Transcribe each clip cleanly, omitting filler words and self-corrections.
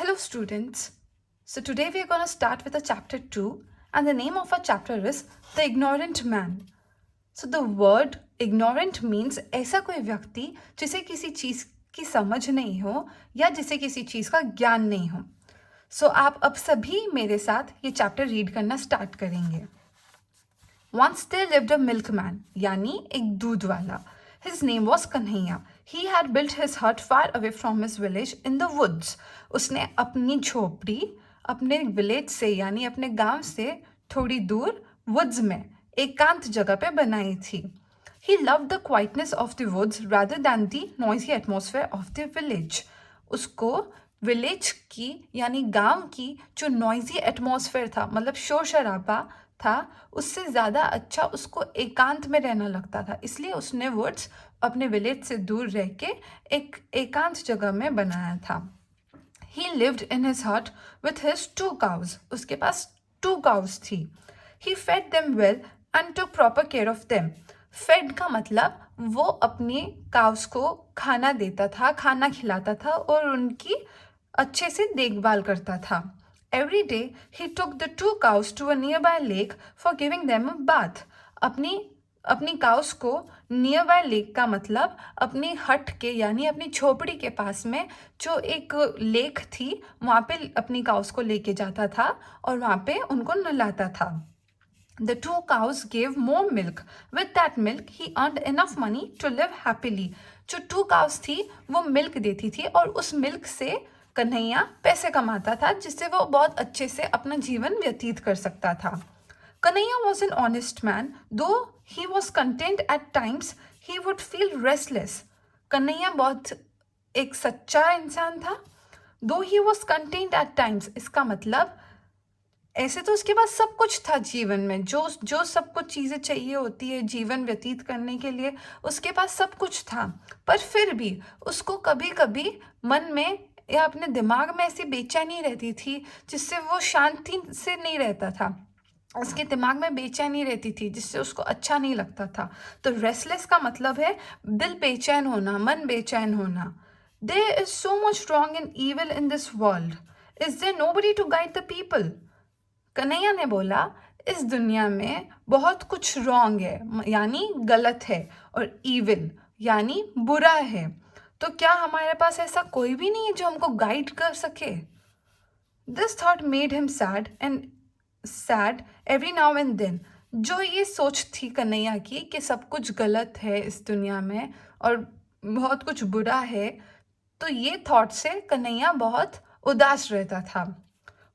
Hello, students. So, today we are going to start with a chapter 2, and the name of our chapter is The Ignorant Man. So, the word ignorant means ऐसा कोई व्यक्ति जिसे किसी चीज़ की समझ नहीं हो या जिसे किसी चीज़ का ज्ञान नहीं हो. So, आप अब सभी मेरे साथ ये चैप्टर रीड करना स्टार्ट करेंगे. Once there lived a milkman, यानी एक दूध वाला. His name was Kanhaiya. He had built his hut far away from his village in the woods. उसने अपनी झोपड़ी अपने विलेज से यानी अपने गांव से थोड़ी दूर वुड्स में एकांत जगह पे बनाई थी. He loved the quietness of the woods rather than the noisy atmosphere of the village. उसको विलेज की यानी गांव की जो नॉइजी एटमॉस्फेयर था मतलब शोर शराबा था उससे ज़्यादा अच्छा उसको एकांत में रहना लगता था. इसलिए उसने वुड्स अपने विलेज से दूर रह के एक एकांत जगह में बनाया था. He lived in his hut with his 2 cows. उसके पास 2 cows थी. He fed them well and took proper care of them. Fed का मतलब वो अपनी cows को खाना देता था, खाना खिलाता था और उनकी अच्छे से देखभाल करता था. Every day he took the 2 cows to a nearby lake for giving them a bath. अपनी काउस को नियर बाय लेक का मतलब अपनी हट के यानी अपनी झोपड़ी के पास में जो एक लेक थी वहाँ पे अपनी काउस को लेके जाता था और वहाँ पे उनको नहलाता था. The 2 cows gave more milk. With that milk, he earned enough money to live happily. जो 2 cows थी वो मिल्क देती थी और उस मिल्क से कन्हैया पैसे कमाता था जिससे वो बहुत अच्छे से अपना जीवन व्यतीत कर सकता था. Kanhaiya was an honest man. Though he was content at times, he would feel restless. Kanhaiya बहुत एक सच्चा इंसान था. Though he was content at times, इसका मतलब ऐसे तो उसके पास सब कुछ था जीवन में जो सब कुछ चीज़ें चाहिए होती है जीवन व्यतीत करने के लिए उसके पास सब कुछ था. पर फिर भी उसको कभी कभी मन में या अपने दिमाग में ऐसी बेचैनी रहती थी जिससे वो शांति से नहीं रहता था. उसके दिमाग में बेचैनी रहती थी जिससे उसको अच्छा नहीं लगता था. तो रेस्टलेस का मतलब है दिल बेचैन होना, मन बेचैन होना. There is so much wrong and evil in this world. Is there nobody to guide the people. Kanhaiya ने बोला इस दुनिया में बहुत कुछ रॉन्ग है यानी गलत है और ईविल यानी बुरा है. तो क्या हमारे पास ऐसा कोई भी नहीं है जो हमको गाइड कर सके. This thought made him sad every now and then. जो ये सोच थी कन्हैया की कि सब कुछ गलत है इस दुनिया में और बहुत कुछ बुरा है तो ये थॉट से कन्हैया बहुत उदास रहता था.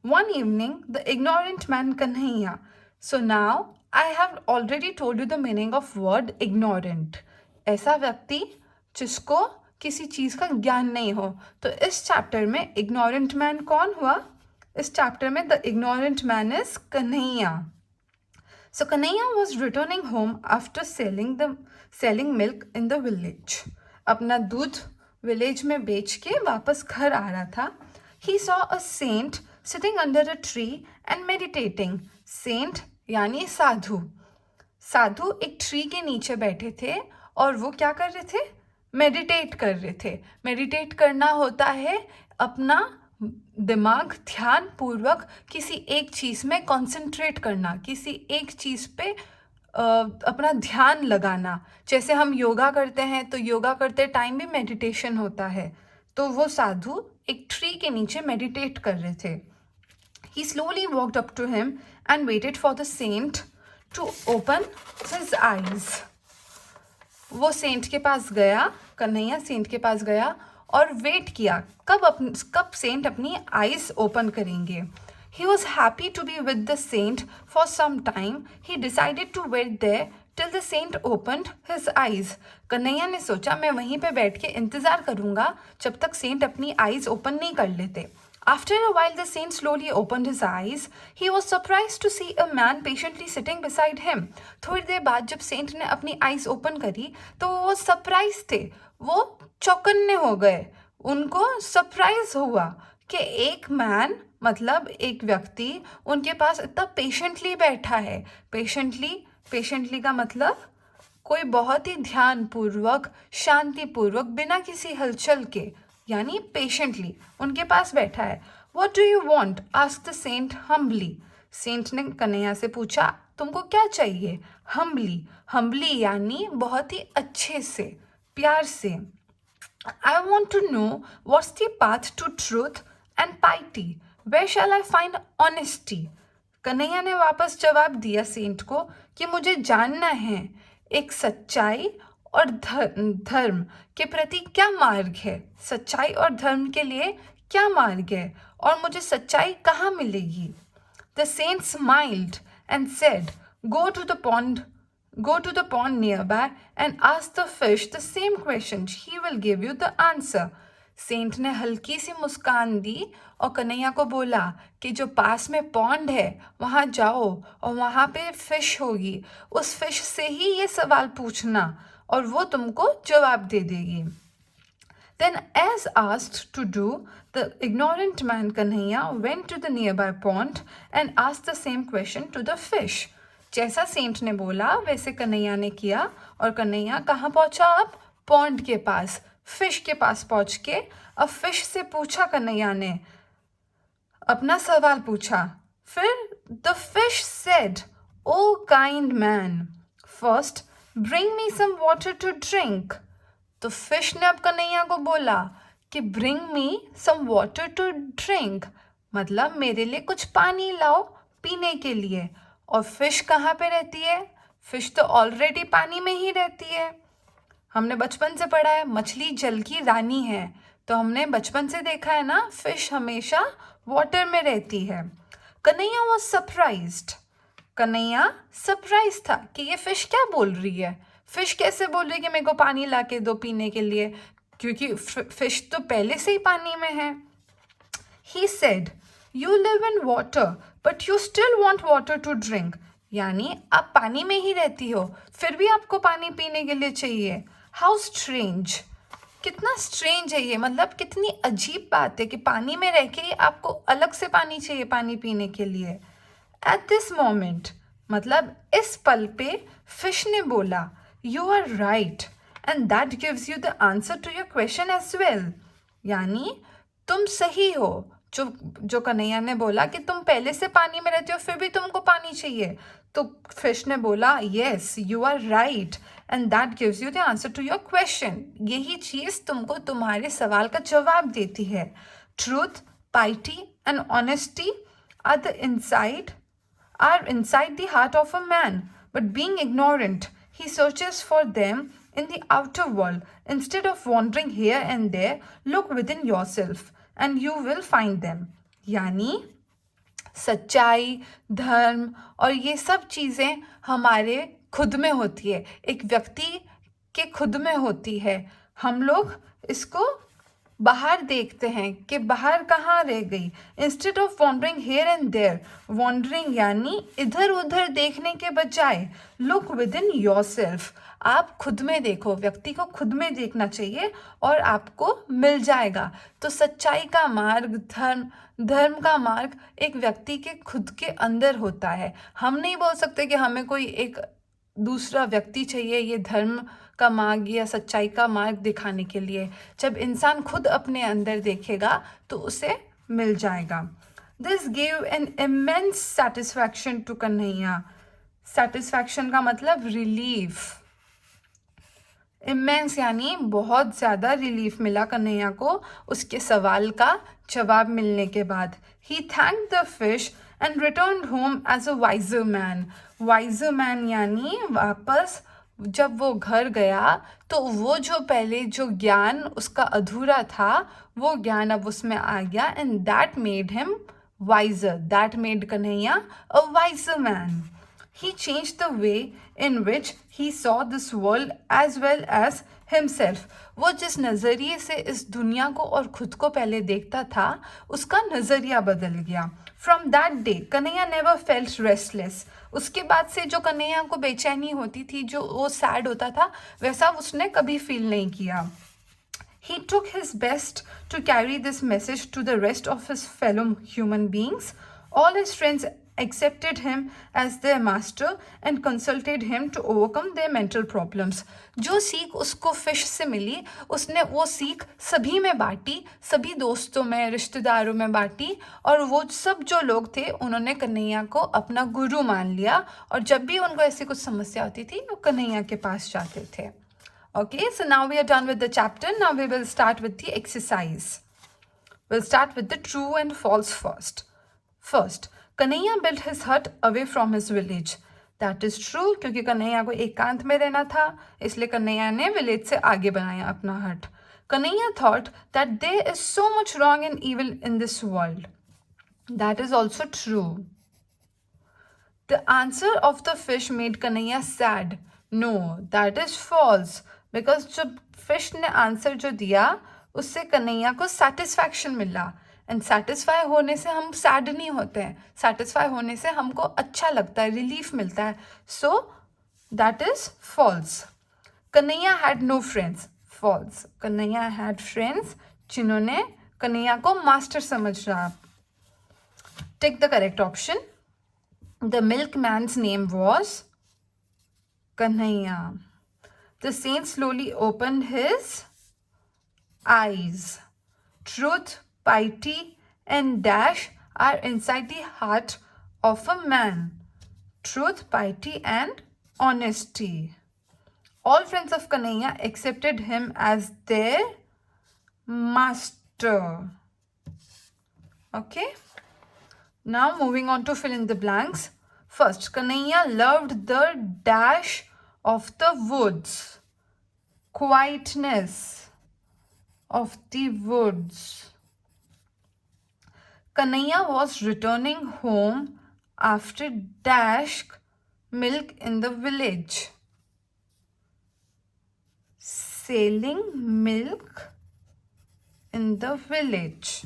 One evening the ignorant man Kanhaiya. So now I have already told you the meaning of word ignorant. ऐसा व्यक्ति जिसको किसी चीज़ का ज्ञान नहीं हो. तो इस चैप्टर में इग्नोरेंट मैन कौन हुआ. इस चैप्टर में the ignorant man is Kanhaiya. So Kanhaiya was returning home after selling milk in the village. अपना दूध विलेज में बेच के वापस घर आ रहा था. He saw a saint sitting under a tree and meditating. Saint यानी साधु. साधु एक ट्री के नीचे बैठे थे और वो क्या कर रहे थे. मेडिटेट कर रहे थे. मेडिटेट करना होता है अपना दिमाग ध्यान पूर्वक किसी एक चीज़ में कंसंट्रेट करना, किसी एक चीज़ पे अपना ध्यान लगाना. जैसे हम योगा करते हैं तो योगा करते टाइम भी मेडिटेशन होता है. तो वो साधु एक ट्री के नीचे मेडिटेट कर रहे थे. He slowly walked up to him and waited for the saint to open his eyes. वो सेंट के पास गया, कन्हैया सेंट के पास गया और वेट किया कब सेंट अपनी आईज ओपन करेंगे. He was happy to be with the saint for some time. He decided to wait there till the saint opened his eyes. Kanhaiya ने सोचा मैं वहीं पे बैठ के इंतज़ार करूँगा जब तक सेंट अपनी आईज ओपन नहीं कर लेते. After a while, the saint slowly opened his eyes. He was surprised to see a man patiently sitting beside him. थोड़ी देर बाद जब सेंट ने अपनी आईज ओपन करी तो वो सरप्राइज थे. वो चौकन्ने हो गए. उनको सरप्राइज हुआ कि एक मैन मतलब एक व्यक्ति उनके पास इतना पेशेंटली बैठा है. पेशेंटली का मतलब कोई बहुत ही ध्यानपूर्वक शांतिपूर्वक बिना किसी हलचल के यानी पेशेंटली उनके पास बैठा है. What do you want? asked the saint humbly. Saint ने कन्हैया से पूछा, तुमको क्या चाहिए? Humbly यानी बहुत ही अच्छे से, प्यार से. I want to know what's the path to truth and piety. Where shall I find honesty? Kanhaiya ने वापस जवाब दिया सेंट को कि मुझे जानना है एक सच्चाई और धर्म के प्रति क्या मार्ग है, सच्चाई और धर्म के लिए क्या मार्ग है, और मुझे सच्चाई कहाँ मिलेगी. The saint smiled and said, Go to the pond nearby and ask the fish the same question. He will give you the answer. Saint ने हल्की सी मुस्कान दी और कन्हैया को बोला कि जो पास में पॉन्ड है वहाँ जाओ और वहाँ पे फिश होगी, उस फिश से ही ये सवाल पूछना और वो तुमको जवाब दे देगी. Then, as asked to do, the ignorant man Kanhaiya went to the nearby pond and asked the same question to the fish. जैसा सेंट ने बोला वैसे कन्हैया ने किया और कन्हैया कहाँ पहुँचा अब? पॉन्ड के पास, फिश के पास पहुँच के अब फिश से पूछा कन्हैया ने, अपना सवाल पूछा. फिर the fish said, "O kind man, first bring me some water to drink." तो फिश ने अब कन्हैया को बोला कि bring me some water to drink, मतलब मेरे लिए कुछ पानी लाओ पीने के लिए. और फिश कहाँ पे रहती है? फिश तो ऑलरेडी पानी में ही रहती है. हमने बचपन से पढ़ा है मछली जल की रानी है, तो हमने बचपन से देखा है ना, फिश हमेशा वाटर में रहती है. Kanhaiya was surprised. Kanhaiya surprise था कि ये फिश क्या बोल रही है. फिश कैसे बोल रही है कि मेरे को पानी ला के दो पीने के लिए, क्योंकि फिश तो पहले से ही पानी में है. He said, You live in water, but you still want water to drink. यानी आप पानी में ही रहती हो, फिर भी आपको पानी पीने के लिए चाहिए. How strange. कितना स्ट्रेंज है ये, मतलब कितनी अजीब बात है कि पानी में रह के आपको अलग से पानी चाहिए पानी पीने के लिए. At this moment, मतलब इस पल पे फिश ने बोला, You are right, and that gives you the answer to your question as well. यानी तुम सही हो. जो कन्हैया ने बोला कि तुम पहले से पानी में रहते हो फिर भी तुमको पानी चाहिए, तो फिश ने बोला, Yes, you are right, and that gives you the answer to your question. यही चीज़ तुमको तुम्हारे सवाल का जवाब देती है. Truth, piety, and honesty are inside the heart of a man, but being ignorant, he searches for them in the outer world. Instead of wandering here and there, look within yourself and you will find them. यानी सच्चाई, धर्म और ये सब चीज़ें हमारे खुद में होती है, एक व्यक्ति के खुद में होती है. हम लोग इसको बाहर देखते हैं कि बाहर कहाँ रह गई. Instead of wandering here and there, wandering यानी इधर उधर देखने के बजाय look within yourself, आप खुद में देखो. व्यक्ति को खुद में देखना चाहिए और आपको मिल जाएगा. तो सच्चाई का मार्ग, धर्म का मार्ग एक व्यक्ति के खुद के अंदर होता है. हम नहीं बोल सकते कि हमें कोई एक दूसरा व्यक्ति चाहिए ये धर्म का मार्ग या सच्चाई का मार्ग दिखाने के लिए. जब इंसान खुद अपने अंदर देखेगा तो उसे मिल जाएगा. This gave an immense satisfaction to Kanhaiya. Satisfaction का मतलब रिलीफ. इमेंस यानी बहुत ज़्यादा रिलीफ मिला कन्हैया को उसके सवाल का जवाब मिलने के बाद. He thanked the fish and returned home as a wiser man. Wiser man यानी वापस जब वो घर गया तो वो जो पहले जो ज्ञान उसका अधूरा था वो ज्ञान अब उसमें आ गया. And that made him wiser. That made Kanhaiya a wiser man. He changed the way in which he saw this world as well as himself. वो जिस नज़रिए से इस दुनिया को और खुद को पहले देखता था उसका नज़रिया बदल गया. From that day, Kanhaiya never felt restless. उसके बाद से जो कन्हैया को बेचैनी होती थी, जो वो सैड होता था, वैसा उसने कभी फील नहीं किया. He took his best to carry this message to the rest of his fellow human beings. All his friends accepted him as their master and consulted him to overcome their mental problems. जो सीख उसको fish से मिली, उसने वो सीख सभी में बांटी, सभी दोस्तों में, रिश्तेदारों में बांटी, और वो सब जो लोग थे उन्होंने कन्हैया को अपना गुरु मान लिया, और जब भी उनको ऐसी कुछ समस्या होती थी वो कन्हैया के पास जाते थे. Okay, so now we are done with the chapter. Now we will start with the exercise. We'll start with the true and false first. First, Kanhaiya built his hut away from his village. That is true, क्योंकि कन्हैया को एकांत में रहना था, इसलिए कन्हैया ने village से आगे बनाया अपना हट. Kanhaiya thought that there is so much wrong and evil in this world. That is also true. The answer of the fish made Kanhaiya sad. No, that is false. Because जब fish ने answer जो दिया उससे कन्हैया को satisfaction मिला, and satisfy होने से हम सैड नहीं होते हैं, सेटिस्फाई होने से हमको अच्छा लगता है, रिलीफ मिलता है. So that is false. Kanhaiya had no friends. False. Kanhaiya had friends जिन्होंने कन्हैया को मास्टर समझ रहा. Take the correct option. The milkman's name was Kanhaiya. The saint slowly opened his eyes. Truth, piety, and dash are inside the heart of a man. Truth, piety, and honesty. All friends of Kanhaiya accepted him as their master. Okay. Now moving on to fill in the blanks. First, Kanhaiya loved the dash of the woods. Quietness of the woods. Kanhaiya was returning home after dash milk in the village. Selling milk in the village.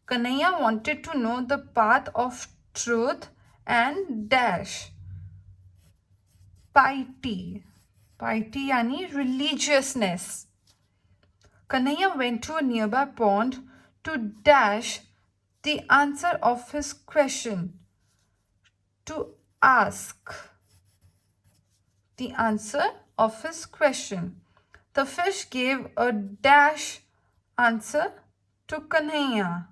Kanhaiya wanted to know the path of truth and dash. Piety. Piety यानी religiousness. Kanhaiya went to a nearby pond to dash the answer of his question. To ask the answer of his question. The fish gave a dash answer to Kanhaiya.